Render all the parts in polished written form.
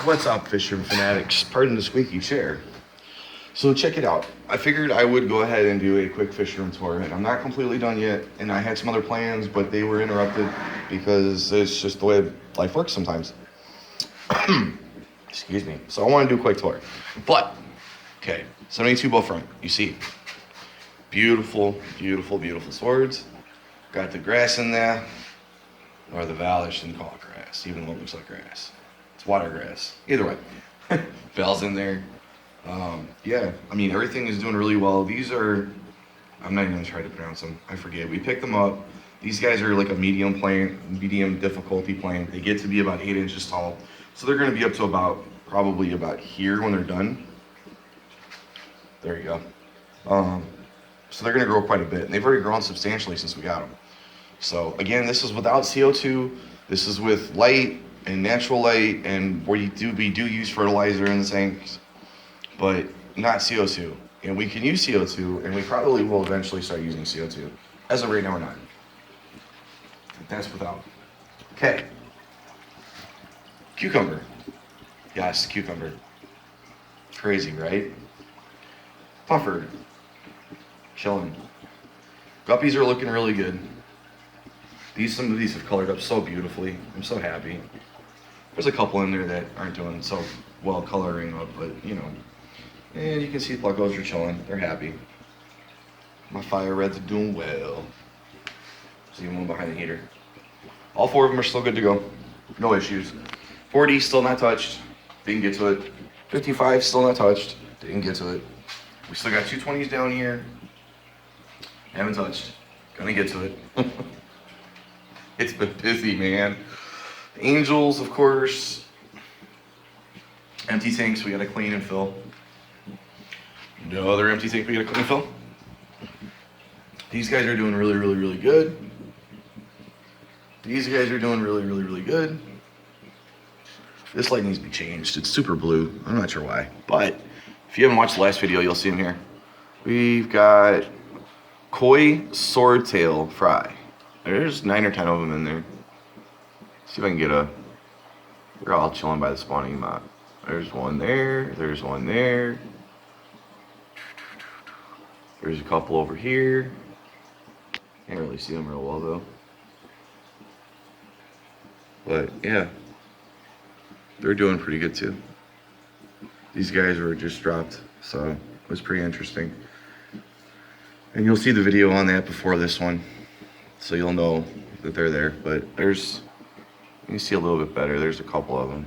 What's up, Fishroom fanatics? Pardon the squeaky chair. So check it out. I figured I would go ahead and do a quick Fishroom tour, and I'm not completely done yet, and I had some other plans, but they were interrupted because it's just the way life works sometimes. Excuse me. So I want to do a quick tour. But, okay, 72 bow front, you see. Beautiful, beautiful, beautiful swords. Got the grass in there, or the Val, I shouldn't call it grass, even though it looks like grass. It's water grass. Either way. Val's in there. Yeah, I mean, everything is doing really well. These are, I'm not even gonna try to pronounce them. I forget. We picked them up. These guys are like a medium difficulty plane. They get to be about 8 inches tall. So they're gonna be up to probably about here when they're done. There you go. So they're gonna grow quite a bit. And they've already grown substantially since we got them. So again, this is without CO2. This is with light and natural light, and we do use fertilizer in the tanks, but not CO2. And we can use CO2, and we probably will eventually start using CO2. As of right now, we're not. That's without. Okay. Cucumber. Yes, cucumber. Crazy, right? Puffer. Chilling. Guppies are looking really good. Some of these have colored up so beautifully. I'm so happy. There's a couple in there that aren't doing so well coloring up, but you know. And you can see Pluckos are chilling. They're happy. My fire reds are doing well. See one behind the heater. All 4 of them are still good to go. No issues. 40 still not touched. Didn't get to it. 55 still not touched. Didn't get to it. We still got 220s down here. Haven't touched. Gonna get to it. It's been busy, man. Angels, of course. Empty tanks we gotta clean and fill. No other empty tank we gotta clean and fill. These guys are doing really, really, really good. These guys are doing really, really, really good. This light needs to be changed. It's super blue. I'm not sure why. But if you haven't watched the last video, you'll see them here. We've got koi swordtail fry. There's 9 or 10 of them in there. See if I can get they're all chilling by the spawning map. There's one there. There's one there. There's a couple over here. Can't really see them real well though. But yeah, they're doing pretty good too. These guys were just dropped, so it was pretty interesting. And you'll see the video on that before this one, so you'll know that they're there. But you can see a little bit better. There's a couple of them.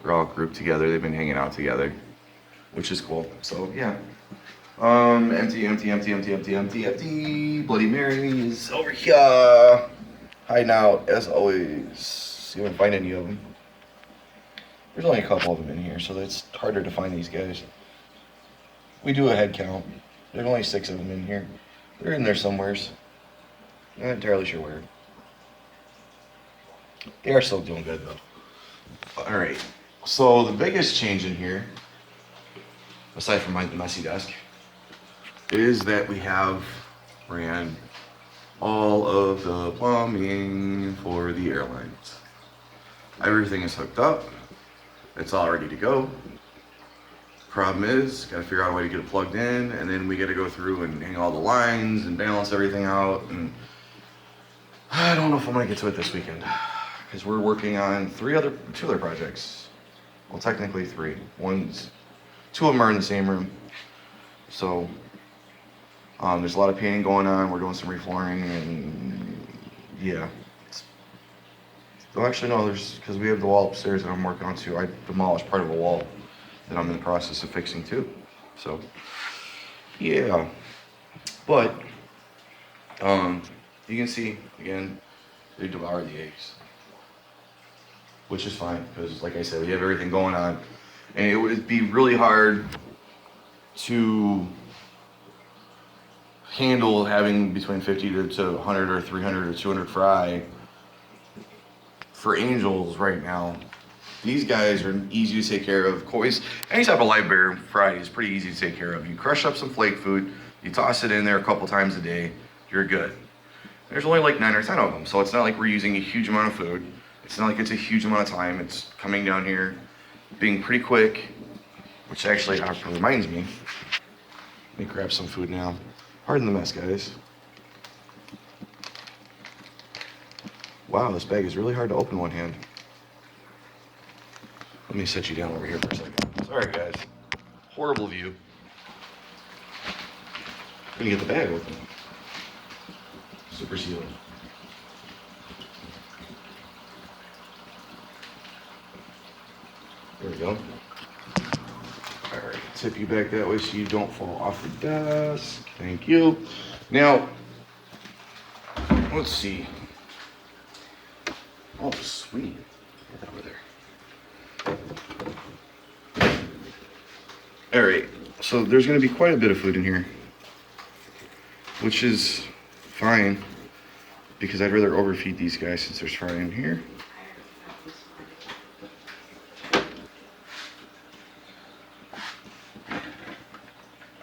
They're all grouped together. They've been hanging out together, which is cool. So yeah. Empty. Bloody Mary is over here, hiding out as always. See if I can find any of them. There's only a couple of them in here, so it's harder to find these guys. We do a head count. There's only 6 of them in here. They're in there somewheres. Not entirely sure where. They are still doing good though. All right. So the biggest change in here, aside from my messy desk, is that we have ran all of the plumbing for the airlines. Everything is hooked up. It's all ready to go. Problem is, gotta figure out a way to get it plugged in, and then we gotta go through and hang all the lines and balance everything out. And I don't know if I'm gonna get to it this weekend, because we're working on 2 other projects. Well, technically 3. 2 of them are in the same room. So there's a lot of painting going on. We're doing some reflooring, and yeah. Actually, no, because we have the wall upstairs that I'm working on too. I demolished part of a wall that I'm in the process of fixing too. So yeah. But you can see again, they devour the eggs, which is fine because, like I said, we have everything going on, and it would be really hard to handle having between 50 to 100 or 300 or 200 fry for angels right now. These guys are easy to take care of. Koi's, any type of live bear fry is pretty easy to take care of. You crush up some flake food, you toss it in there a couple times a day, you're good. There's only like 9 or 10 of them, so it's not like we're using a huge amount of food. It's not like it's a huge amount of time. It's coming down here, being pretty quick, which actually reminds me. Let me grab some food now. Pardon the mess, guys. Wow, this bag is really hard to open one hand. Let me set you down over here for a second. Sorry, guys. Horrible view. I'm gonna get the bag open. Super sealed. There we go. All right, tip you back that way so you don't fall off the desk. Thank you. Now, let's see. Oh, sweet. Get that over there. All right, so there's gonna be quite a bit of food in here, which is fine because I'd rather overfeed these guys since there's fry in here.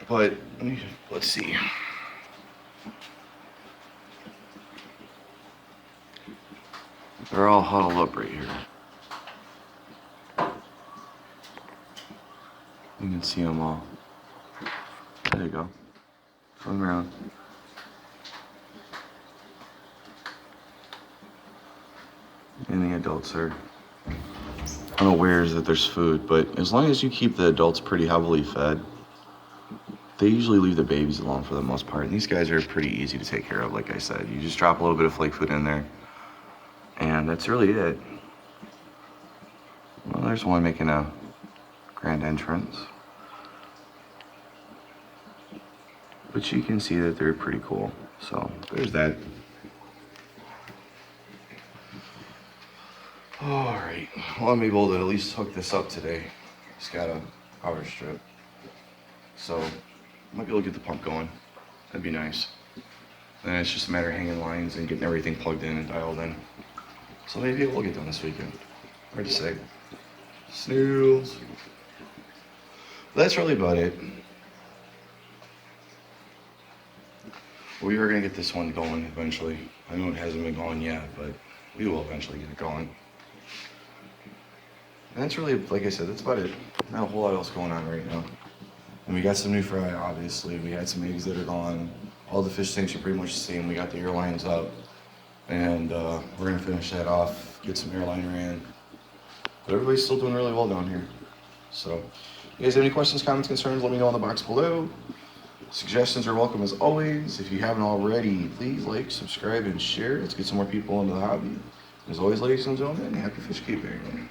But let's see. They're all huddled up right here. You can see them all. There you go. Swing around. And the adults are unawares that there's food, but as long as you keep the adults pretty heavily fed, they usually leave the babies alone for the most part. And these guys are pretty easy to take care of, like I said. You just drop a little bit of flake food in there, and that's really it. Well, there's one making a grand entrance. But you can see that they're pretty cool. So there's that. All right, well, I'm able to at least hook this up today. It's got a power strip. So I might be able to get the pump going. That'd be nice. Then it's just a matter of hanging lines and getting everything plugged in and dialed in. So maybe it will get done this weekend. Hard to say. Snoodles. But that's really about it. We are gonna get this one going eventually. I know it hasn't been going yet, but we will eventually get it going. And that's really, like I said, that's about it. Not a whole lot else going on right now. And we got some new fry, obviously. We had some eggs that are gone. All the fish tanks are pretty much the same. We got the airlines up. And we're gonna finish that off, get some airliner in. But everybody's still doing really well down here. So, if you guys have any questions, comments, concerns, let me know in the box below. Suggestions are welcome as always. If you haven't already, please like, subscribe, and share. Let's get some more people into the hobby. As always, ladies and gentlemen, happy fish keeping.